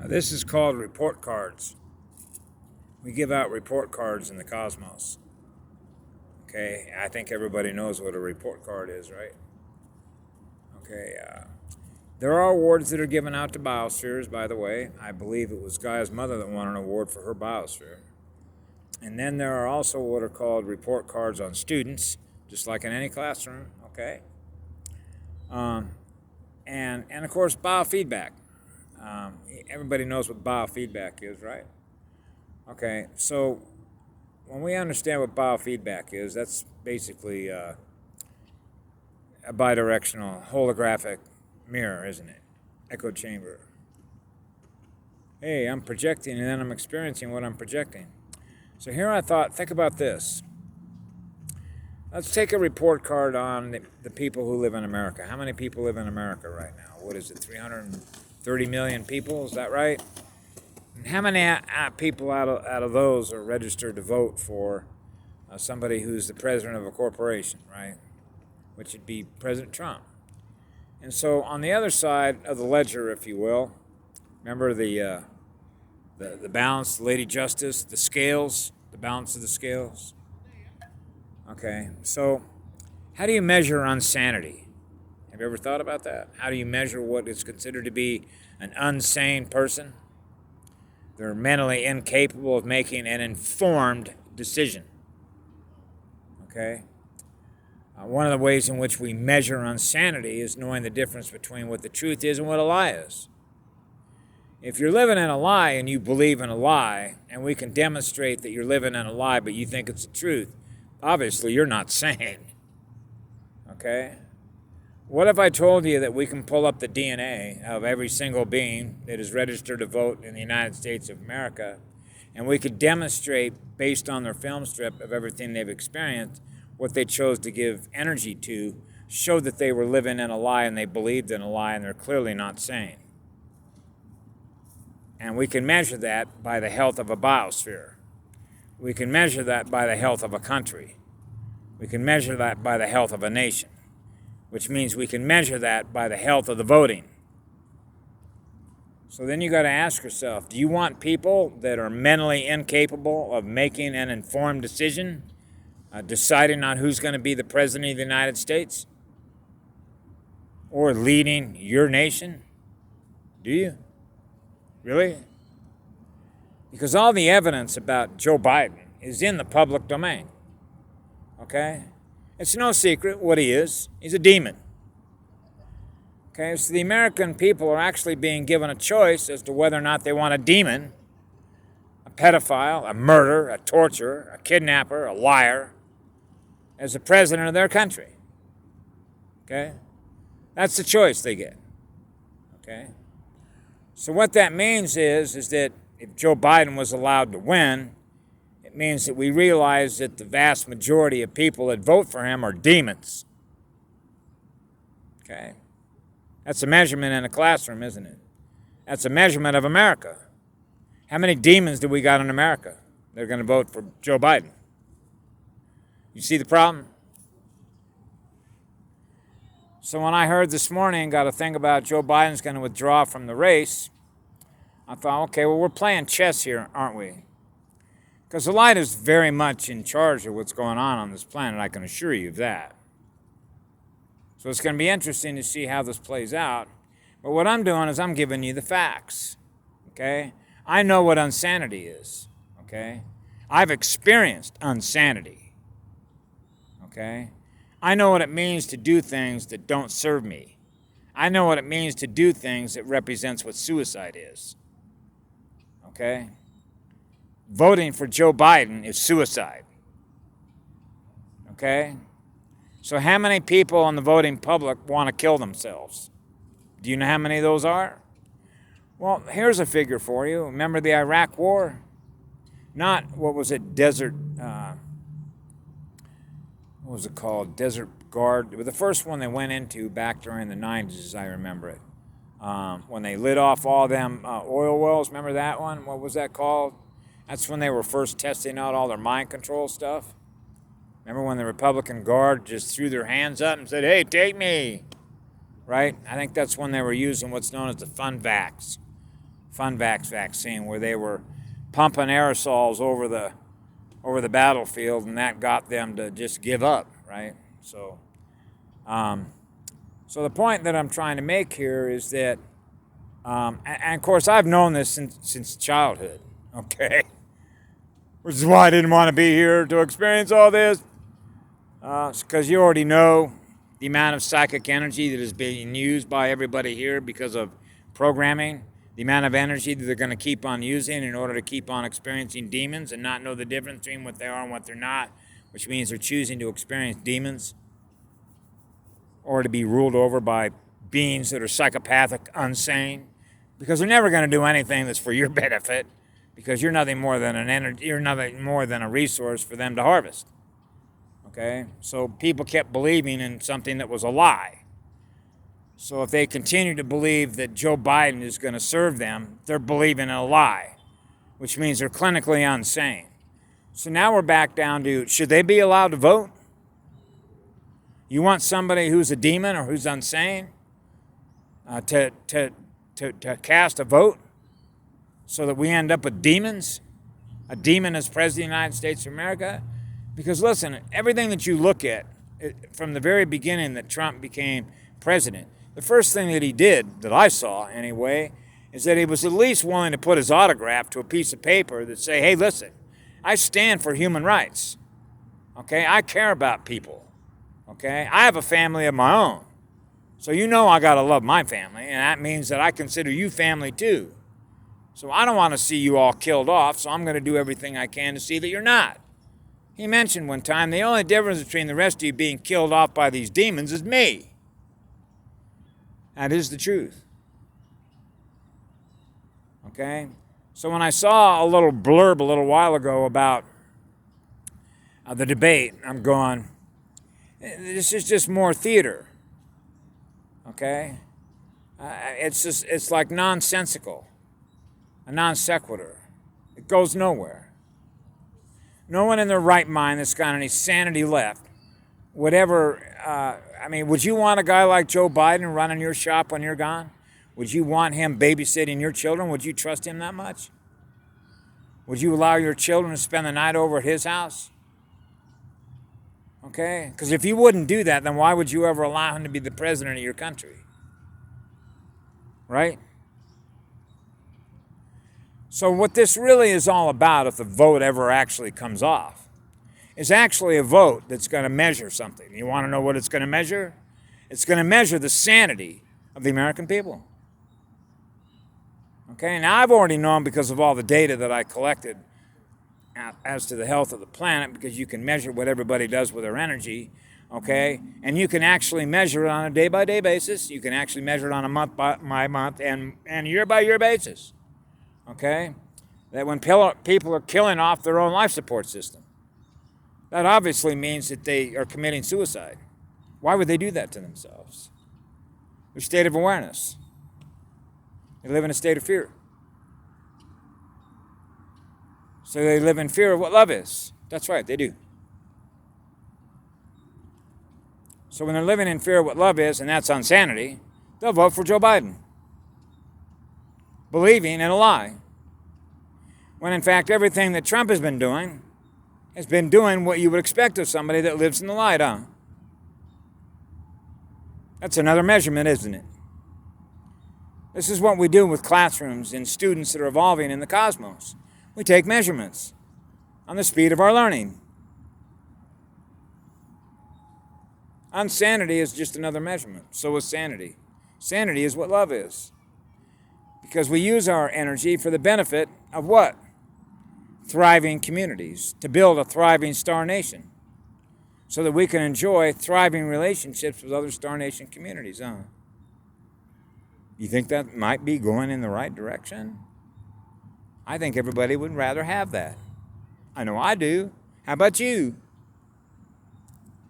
This is called report cards. We give out report cards in the cosmos. Okay, I think everybody knows what a report card is, right? Okay, there are awards that are given out to biospheres, by the way. I believe it was Gaia's mother that won an award for her biosphere. And then there are also what are called report cards on students, just like in any classroom, okay? And of course, biofeedback. Everybody knows what biofeedback is, right? Okay, so when we understand what biofeedback is, that's basically a bidirectional holographic mirror, isn't it? Echo chamber. Hey, I'm projecting and then I'm experiencing what I'm projecting. So here I thought, think about this. Let's take a report card on the people who live in America. How many people live in America right now? What is it, 330 million people? Is that right? And how many people out of those are registered to vote for somebody who's the president of a corporation, right? Which would be President Trump. And so on the other side of the ledger, if you will, remember the balance, the Lady Justice, the scales, the balance of the scales? Okay, so how do you measure unsanity? Have you ever thought about that? How do you measure what is considered to be an unsane person? They're mentally incapable of making an informed decision. Okay? One of the ways in which we measure insanity is knowing the difference between what the truth is and what a lie is. If you're living in a lie and you believe in a lie, and we can demonstrate that you're living in a lie but you think it's the truth, obviously you're not sane. Okay? What if I told you that we can pull up the DNA of every single being that is registered to vote in the United States of America, and we could demonstrate, based on their film strip of everything they've experienced, what they chose to give energy to, showed that they were living in a lie and they believed in a lie and they're clearly not sane. And we can measure that by the health of a biosphere. We can measure that by the health of a country. We can measure that by the health of a nation, which means we can measure that by the health of the voting. So then you got to ask yourself, do you want people that are mentally incapable of making an informed decision, deciding on who's going to be the president of the United States or leading your nation? Do you? Really? Because all the evidence about Joe Biden is in the public domain. Okay? It's no secret what he is. He's a demon. Okay, so the American people are actually being given a choice as to whether or not they want a demon, a pedophile, a murderer, a torturer, a kidnapper, a liar, as the president of their country. Okay? That's the choice they get. Okay? So what that means is that if Joe Biden was allowed to win, it means that we realize that the vast majority of people that vote for him are demons. Okay? That's a measurement in a classroom, isn't it? That's a measurement of America. How many demons do we got in America that are going to vote for Joe Biden? You see the problem? So when I heard this morning, got a thing about Joe Biden's going to withdraw from the race, I thought, okay, well, we're playing chess here, aren't we? Because the light is very much in charge of what's going on this planet, I can assure you of that. So it's going to be interesting to see how this plays out. But what I'm doing is I'm giving you the facts, okay? I know what insanity is, okay? I've experienced insanity, okay? I know what it means to do things that don't serve me. I know what it means to do things that represents what suicide is, okay? Voting for Joe Biden is suicide, okay? So how many people in the voting public want to kill themselves? Do you know how many of those are? Well, here's a figure for you. Remember the Iraq War? Not, what was it, Desert Guard. It was the first one they went into back during the 90s, as I remember it. When they lit off all them oil wells, remember that one? What was that called? That's when they were first testing out all their mind control stuff. Remember when the Republican Guard just threw their hands up and said, hey, take me, right? I think that's when they were using what's known as the fun vax. Funvax vaccine, where they were pumping aerosols over the battlefield, and that got them to just give up, right? So the point that I'm trying to make here is that, and of course I've known this since childhood, okay? Which is why I didn't want to be here to experience all this, because you already know the amount of psychic energy that is being used by everybody here because of programming, the amount of energy that they're going to keep on using in order to keep on experiencing demons and not know the difference between what they are and what they're not, which means they're choosing to experience demons or to be ruled over by beings that are psychopathic, unsane, because they're never going to do anything that's for your benefit, because you're nothing more than you're nothing more than a resource for them to harvest. Okay? So people kept believing in something that was a lie. So if they continue to believe that Joe Biden is going to serve them, they're believing in a lie, which means they're clinically insane. So now we're back down to, should they be allowed to vote? You want somebody who's a demon or who's insane to cast a vote so that we end up with demons? A demon as President of the United States of America? Because listen, everything that you look at, from the very beginning that Trump became president, the first thing that he did, that I saw anyway, is that he was at least willing to put his autograph to a piece of paper that say, hey, listen, I stand for human rights. Okay, I care about people. Okay, I have a family of my own. So you know I gotta love my family, and that means that I consider you family too. So I don't want to see you all killed off, so I'm going to do everything I can to see that you're not. He mentioned one time, the only difference between the rest of you being killed off by these demons is me. That is the truth. Okay? So when I saw a little blurb a little while ago about the debate, I'm going, this is just more theater. Okay? It's like nonsensical. A non sequitur. It goes nowhere. No one in their right mind that's got any sanity left would ever, would you want a guy like Joe Biden running your shop when you're gone? Would you want him babysitting your children? Would you trust him that much? Would you allow your children to spend the night over at his house? Okay? Because if you wouldn't do that, then why would you ever allow him to be the president of your country? Right? So what this really is all about, if the vote ever actually comes off, is actually a vote that's going to measure something. You want to know what it's going to measure? It's going to measure the sanity of the American people. Okay, now I've already known because of all the data that I collected as to the health of the planet, because you can measure what everybody does with their energy, okay? And you can actually measure it on a day-by-day basis. You can actually measure it on a month-by-month and year-by-year basis. Okay? That when people are killing off their own life support system, that obviously means that they are committing suicide. Why would they do that to themselves? Their state of awareness. They live in a state of fear. So they live in fear of what love is. That's right, they do. So when they're living in fear of what love is, and that's insanity, they'll vote for Joe Biden, believing in a lie. When in fact everything that Trump has been doing what you would expect of somebody that lives in the light, huh? That's another measurement, isn't it? This is what we do with classrooms and students that are evolving in the cosmos. We take measurements on the speed of our learning. Insanity is just another measurement. So is sanity. Sanity is what love is. Because we use our energy for the benefit of what? Thriving communities, to build a thriving star nation, so that we can enjoy thriving relationships with other star nation communities, huh? You think that might be going in the right direction? I think everybody would rather have that. I know I do. How about you?